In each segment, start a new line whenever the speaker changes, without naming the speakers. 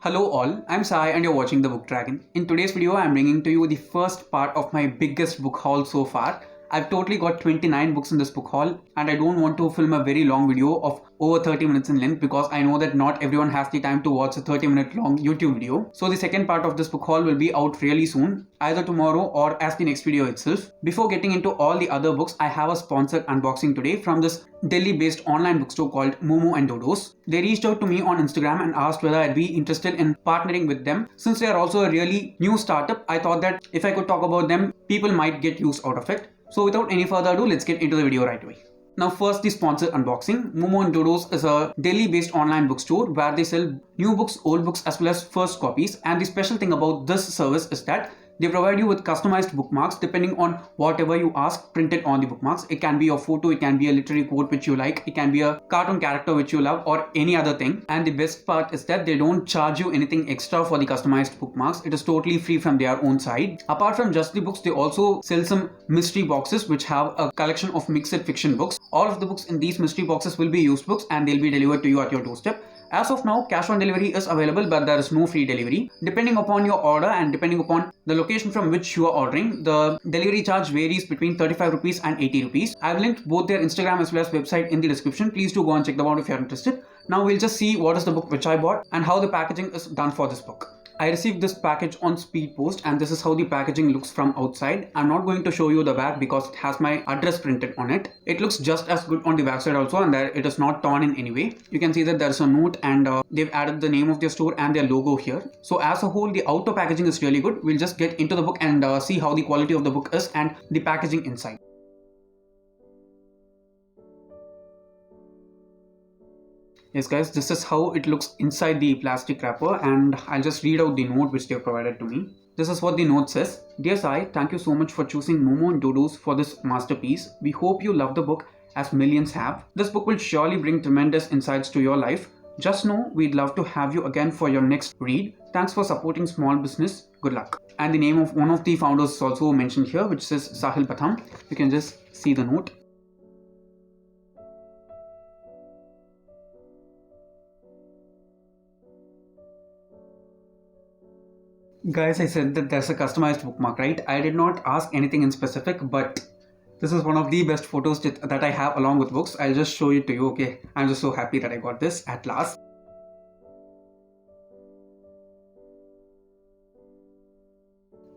Hello all, I'm Sai and you're watching The Book Dragon. In today's video, I'm bringing to you the first part of my biggest book haul so far. I've totally got 29 books in this book haul and I don't want to film a very long video of over 30 minutes in length because I know that not everyone has the time to watch a 30-minute long YouTube video. So the second part of this book haul will be out really soon, either tomorrow or as the next video itself. Before getting into all the other books, I have a sponsored unboxing today from this Delhi-based online bookstore called Momo and Dodos. They reached out to me on Instagram and asked whether I'd be interested in partnering with them. Since they are also a really new startup, I thought that if I could talk about them, people might get use out of it. So without any further ado, let's get into the video right away. Now first, the sponsored unboxing. Momo and Dodos is a Delhi-based online bookstore where they sell new books, old books as well as first copies. And the special thing about this service is that they provide you with customized bookmarks depending on whatever you ask printed on the bookmarks. It can be a photo, it can be a literary quote which you like, it can be a cartoon character which you love or any other thing. And the best part is that they don't charge you anything extra for the customized bookmarks. It is totally free from their own side. Apart from just the books, they also sell some mystery boxes which have a collection of mixed fiction books. All of the books in these mystery boxes will be used books and they'll be delivered to you at your doorstep. As of now, cash on delivery is available, but there is no free delivery. Depending upon your order and depending upon the location from which you are ordering, the delivery charge varies between 35 rupees and 80 rupees. I've linked both their Instagram as well as website in the description. Please do go and check them out if you're interested. Now we'll just see what is the book which I bought and how the packaging is done for this book. I received this package on speed post and this is how the packaging looks from outside. I'm not going to show you the back because it has my address printed on it. It looks just as good on the back side also, and that it is not torn in any way. You can see that there's a note and they've added the name of their store and their logo here. So as a whole, the outer packaging is really good. We'll just get into the book and see how the quality of the book is and the packaging inside. Yes guys, this is how it looks inside the plastic wrapper, and I'll just read out the note which they have provided to me. This is what the note says. Dear Sai, thank you so much for choosing Momo and Dodos for this masterpiece. We hope you love the book as millions have. This book will surely bring tremendous insights to your life. Just know we'd love to have you again for your next read. Thanks for supporting small business. Good luck. And the name of one of the founders is also mentioned here, which says Sahil Patham. You can just see the note. Guys, I said that there's a customized bookmark, right? I did not ask anything in specific, but this is one of the best photos that I have along with books. I'll just show it to you, okay? I'm just so happy that I got this at last.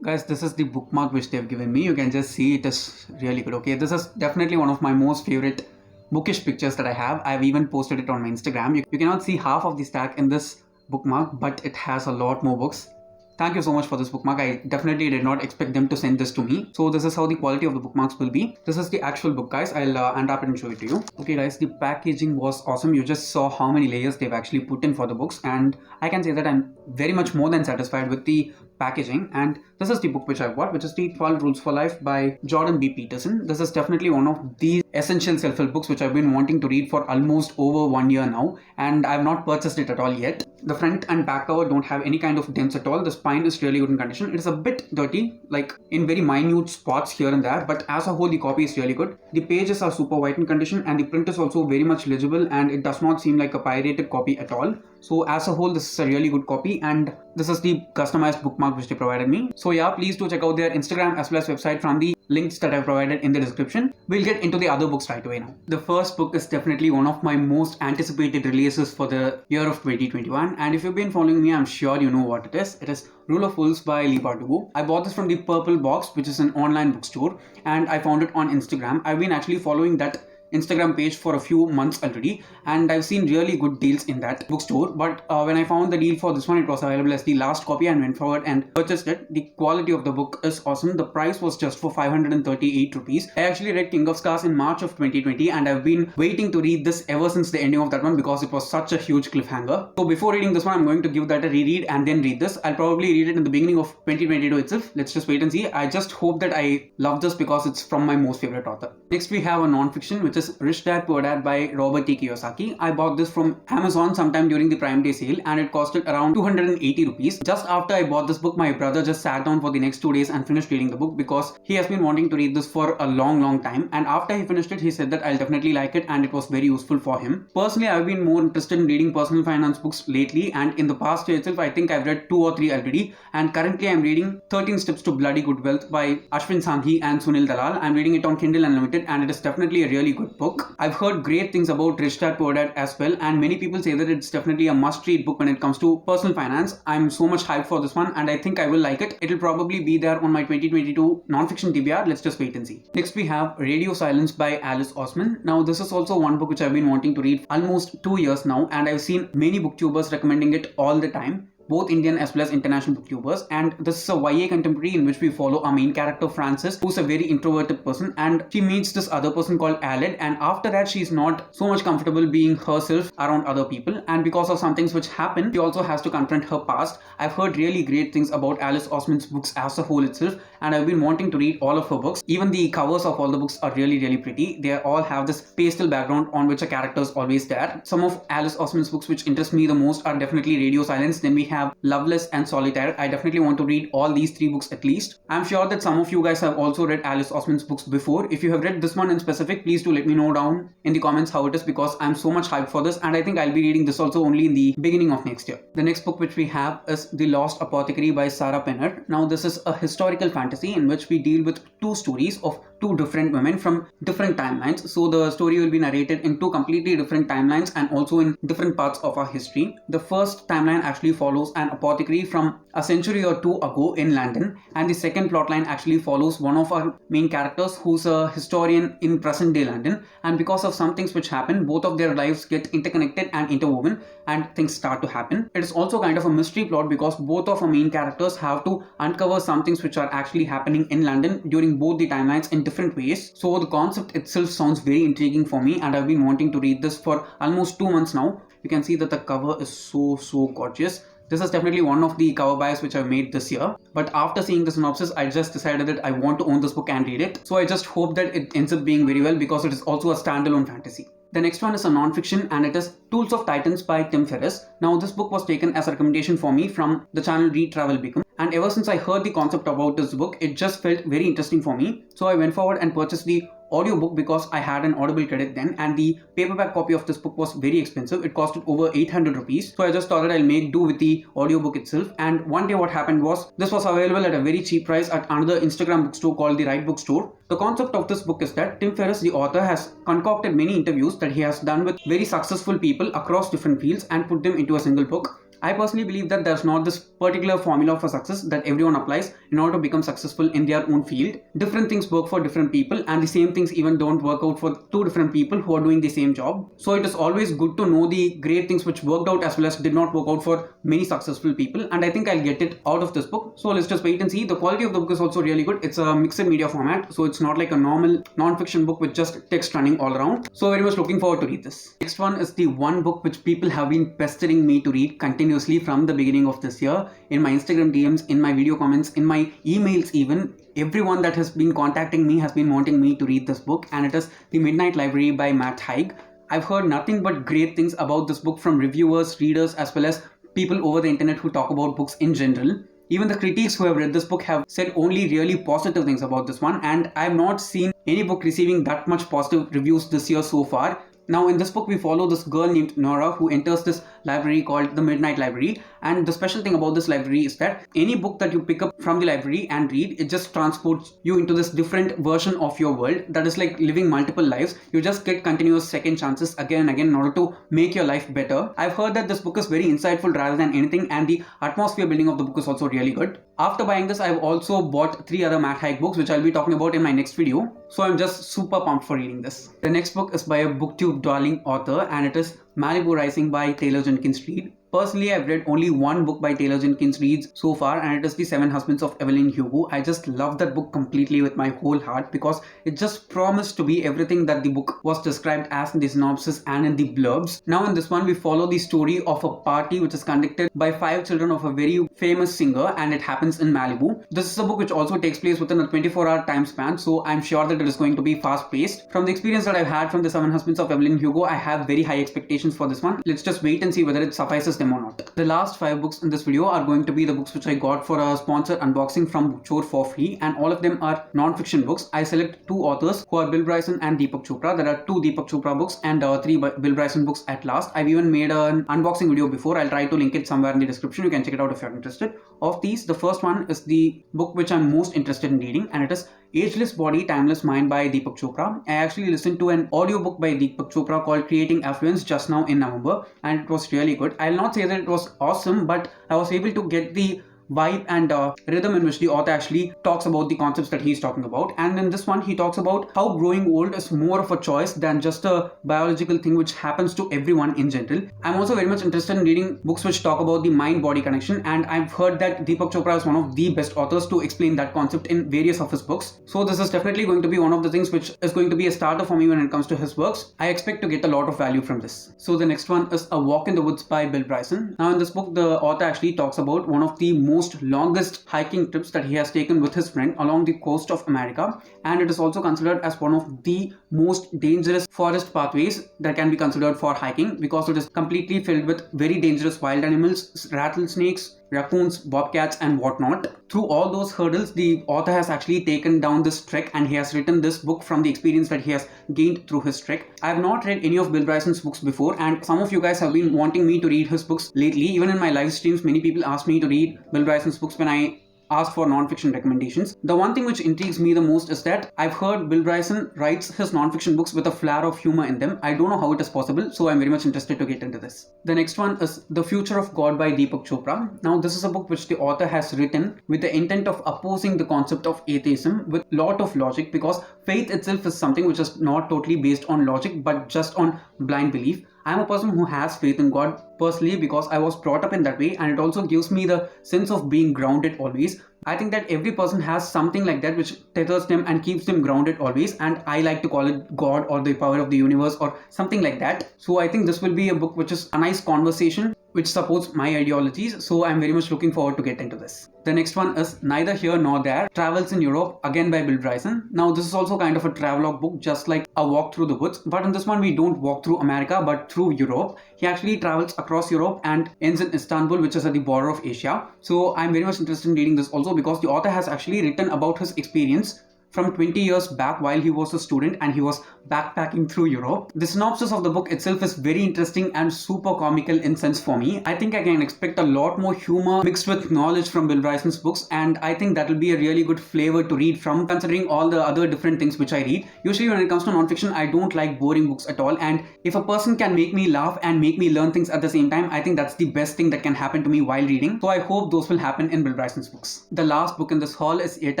Guys, this is the bookmark which they've given me. You can just see it is really good, okay? This is definitely one of my most favorite bookish pictures that I have. I've even posted it on my Instagram. You cannot see half of the stack in this bookmark, but it has a lot more books. Thank you so much for this bookmark. I definitely did not expect them to send this to me. So this is how the quality of the bookmarks will be. This is the actual book, guys. I'll unwrap it and show it to you. Okay guys, the packaging was awesome. You just saw how many layers they've actually put in for the books, and I can say that I'm very much more than satisfied with the packaging. And this is the book which I bought, which is the 12 Rules for Life by Jordan B. Peterson. This is definitely one of the essential self-help books which I've been wanting to read for almost over 1 year now, and I've not purchased it at all yet. The front and back cover don't have any kind of dents at all. The spine is really good in condition. It is a bit dirty, like in very minute spots here and there, but as a whole the copy is really good. The pages are super white in condition and the print is also very much legible, and it does not seem like a pirated copy at all. So as a whole, this is a really good copy, and this is the customized bookmark which they provided me. So yeah, please do check out their Instagram as well as website from the links that I've provided in the description. We'll get into the other books right away now. The first book is definitely one of my most anticipated releases for the year of 2021, and if you've been following me, I'm sure you know what it is. It is Rule of Fools by Leigh Bardugo. I bought this from the Purple Box, which is an online bookstore, and I found it on Instagram. I've been actually following that Instagram page for a few months already, and I've seen really good deals in that bookstore. But when I found the deal for this one, it was available as the last copy and went forward and purchased it. The quality of the book is awesome. The price was just for 538 rupees. I actually read King of Scars in March of 2020, and I've been waiting to read this ever since the ending of that one because it was such a huge cliffhanger. So before reading this one, I'm going to give that a reread and then read this. I'll probably read it in the beginning of 2022 itself. Let's just wait and see. I just hope that I love this because it's from my most favorite author. Next we have a non-fiction which is is Rich Dad Poor Dad by Robert T. Kiyosaki. I bought this from Amazon sometime during the Prime Day sale and it costed around 280 rupees. Just after I bought this book, my brother just sat down for the next 2 days and finished reading the book because he has been wanting to read this for a long time, and after he finished it, he said that I'll definitely like it and it was very useful for him. Personally, I've been more interested in reading personal finance books lately, and in the past year itself, I think I've read 2 or 3 already, and currently I'm reading 13 Steps to Bloody Good Wealth by Ashwin Sanghi and Sunil Dalal. I'm reading it on Kindle Unlimited and it is definitely a really good book. I've heard great things about Rich Dad Poor Dad as well, and many people say that it's definitely a must-read book when it comes to personal finance. I'm so much hyped for this one and I think I will like it. It'll probably be there on my 2022 non-fiction TBR. Let's just wait and see. Next we have Radio Silence by Alice Oseman. Now this is also one book which I've been wanting to read almost 2 years now, and I've seen many booktubers recommending it all the time, both Indian as well as international booktubers. And this is a YA contemporary in which we follow our main character Frances, who's a very introverted person, and she meets this other person called Aled, and after that she's not so much comfortable being herself around other people, and because of some things which happen, she also has to confront her past. I've heard really great things about Alice Oseman's books as a whole itself, and I've been wanting to read all of her books. Even the covers of all the books are really pretty. They all have this pastel background on which a character is always there. Some of Alice Oseman's books which interest me the most are definitely Radio Silence. Then we have Loveless and Solitaire. I definitely want to read all these 3 books at least. I'm sure that some of you guys have also read Alice Oseman's books before. If you have read this one in specific, please do let me know down in the comments how it is, because I'm so much hyped for this and I think I'll be reading this also only in the beginning of next year. The next book which we have is The Lost Apothecary by Sara Penner. Now this is a historical fantasy in which we deal with 2 stories of 2 different women from different timelines. So the story will be narrated in 2 completely different timelines and also in different parts of our history. The first timeline actually follows an apothecary from a century or 2 ago in London, and the second plotline actually follows one of our main characters who's a historian in present day London, and because of some things which happen, both of their lives get interconnected and interwoven and things start to happen. It is also kind of a mystery plot because both of our main characters have to uncover some things which are actually happening in London during both the timelines in different ways. So the concept itself sounds very intriguing for me and I've been wanting to read this for almost 2 months now. You can see that the cover is so gorgeous. This is definitely one of the cover buys which I've made this year, but after seeing the synopsis, I just decided that I want to own this book and read it. So I just hope that it ends up being very well because it is also a standalone fantasy. The next one is a non-fiction and it is Tools of Titans by Tim Ferris. Now this book was taken as a recommendation for me from the channel Read Travel Become, and ever since I heard the concept about this book, it just felt very interesting for me. So I went forward and purchased the audiobook because I had an Audible credit then, and the paperback copy of this book was very expensive. It costed over 800 rupees. So I just thought that I'll make do with the audiobook itself. And one day what happened was this was available at a very cheap price at another Instagram bookstore called the Right Bookstore. The concept of this book is that Tim Ferris, the author, has concocted many interviews that he has done with very successful people across different fields and put them into a single book. I personally believe that there's not this particular formula for success that everyone applies in order to become successful in their own field. Different things work for different people, and the same things even don't work out for 2 different people who are doing the same job. So it is always good to know the great things which worked out as well as did not work out for many successful people, and I think I'll get it out of this book. So let's just wait and see. The quality of the book is also really good. It's a mixed media format, so it's not like a normal non-fiction book with just text running all around. So very much looking forward to read this. Next one is the one book which people have been pestering me to read continuously from the beginning of this year, in my Instagram DMs, in my video comments, in my emails even. Everyone that has been contacting me has been wanting me to read this book, and it is The Midnight Library by Matt Haig. I've heard nothing but great things about this book from reviewers, readers, as well as people over the internet who talk about books in general. Even the critics who have read this book have said only really positive things about this one, and I have not seen any book receiving that much positive reviews this year so far. Now in this book we follow this girl named Nora who enters this library called the Midnight Library, and the special thing about this library is that any book that you pick up from the library and read, it just transports you into this different version of your world that is like living multiple lives. You just get continuous second chances again and again in order to make your life better. I've heard that this book is very insightful rather than anything, and the atmosphere building of the book is also really good. After buying this, I've also bought 3 other Matt Haig books which I'll be talking about in my next video. So I'm just super pumped for reading this. The next book is by a booktube darling author, and it is Malibu Rising by Taylor Jenkins Reid. Personally, I've read only one book by Taylor Jenkins Reid so far, and it is The Seven Husbands of Evelyn Hugo. I just love that book completely with my whole heart because it just promised to be everything that the book was described as in the synopsis and in the blurbs. Now in this one, we follow the story of a party which is conducted by 5 children of a very famous singer, and it happens in Malibu. This is a book which also takes place within a 24-hour time span, so I'm sure that it is going to be fast-paced. From the experience that I've had from The Seven Husbands of Evelyn Hugo, I have very high expectations for this one. Let's just wait and see whether it suffices them or not. The last 5 books in this video are going to be the books which I got for a sponsored unboxing from Bookstore for free, and all of them are non-fiction books. I select 2 authors who are Bill Bryson and Deepak Chopra. There are 2 Deepak Chopra books and 3 Bill Bryson books at last. I've even made an unboxing video before. I'll try to link it somewhere in the description. You can check it out if you're interested. Of these, the first one is the book which I'm most interested in reading, and it is Ageless Body, Timeless Mind by Deepak Chopra. I actually listened to an audiobook by Deepak Chopra called Creating Affluence just now in November, and it was really good. I'll not say that it was awesome, but I was able to get the vibe and rhythm in which the author actually talks about the concepts that he's talking about. And in this one, he talks about how growing old is more of a choice than just a biological thing which happens to everyone in general. I'm also very much interested in reading books which talk about the mind-body connection, and I've heard that Deepak Chopra is one of the best authors to explain that concept in various of his books. So this is definitely going to be one of the things which is going to be a starter for me when it comes to his works. I expect to get a lot of value from this. So the next one is A Walk in the Woods by Bill Bryson. Now in this book, the author actually talks about one of the most longest hiking trips that he has taken with his friend along the coast of America, and it is also considered as one of the most dangerous forest pathways that can be considered for hiking because it is completely filled with very dangerous wild animals, rattlesnakes, raccoons, bobcats and whatnot. Through all those hurdles, the author has actually taken down this trek, and he has written this book from the experience that he has gained through his trek. I have not read any of Bill Bryson's books before, and some of you guys have been wanting me to read his books lately. Even in my live streams, many people ask me to read Bill Bryson's books when I ask for non-fiction recommendations. The one thing which intrigues me the most is that I've heard Bill Bryson writes his non-fiction books with a flair of humor in them. I don't know how it is possible, so I'm very much interested to get into this. The next one is The Future of God by Deepak Chopra. Now this is a book which the author has written with the intent of opposing the concept of atheism with lot of logic, because faith itself is something which is not totally based on logic but just on blind belief. I'm a person who has faith in God personally because I was brought up in that way, and it also gives me the sense of being grounded always. I think that every person has something like that which tethers them and keeps them grounded always, and I like to call it God or the power of the universe or something like that. So I think this will be a book which is a nice conversation which supports my ideologies, so I'm very much looking forward to get into this. The next one is Neither Here Nor There, Travels in Europe, again by Bill Bryson. Now this is also kind of a travelogue book, just like A Walk Through the Woods, but in this one we don't walk through America but through Europe. He actually travels across Europe and ends in Istanbul, which is at the border of Asia. So I'm very much interested in reading this also because the author has actually written about his experience from 20 years back while he was a student and he was backpacking through Europe. The synopsis of the book itself is very interesting and super comical in sense for me. I think I can expect a lot more humor mixed with knowledge from Bill Bryson's books, and I think that will be a really good flavor to read from, considering all the other different things which I read. Usually when it comes to non-fiction, I don't like boring books at all, and if a person can make me laugh and make me learn things at the same time, I think that's the best thing that can happen to me while reading. So I hope those will happen in Bill Bryson's books. The last book in this haul is yet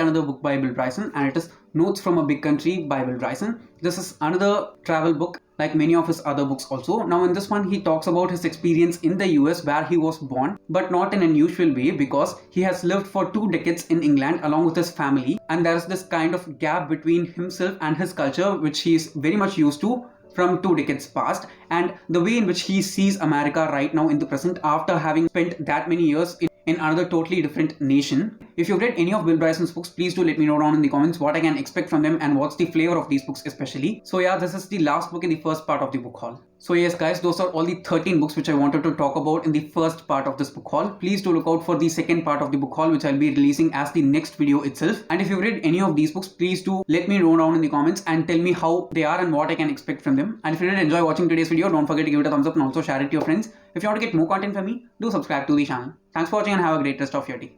another book by Bill Bryson, and it is Notes from a Big Country by Bill Bryson. This is another travel book like many of his other books also. Now in this one he talks about his experience in the US where he was born, but not in an usual way because he has lived for 2 decades in England along with his family, and there is this kind of gap between himself and his culture which he is very much used to from 2 decades past, and the way in which he sees America right now in the present after having spent that many years in another totally different nation. If you've read any of Bill Bryson's books, please do let me know down in the comments what I can expect from them and what's the flavor of these books especially. So yeah, this is the last book in the first part of the book haul. So yes guys, those are all the 13 books which I wanted to talk about in the first part of this book haul. Please do look out for the second part of the book haul which I'll be releasing as the next video itself. And if you've read any of these books, please do let me know down in the comments and tell me how they are and what I can expect from them. And if you did enjoy watching today's video, don't forget to give it a thumbs up and also share it to your friends. If you want to get more content from me, do subscribe to the channel. Thanks for watching and have a great rest of your day.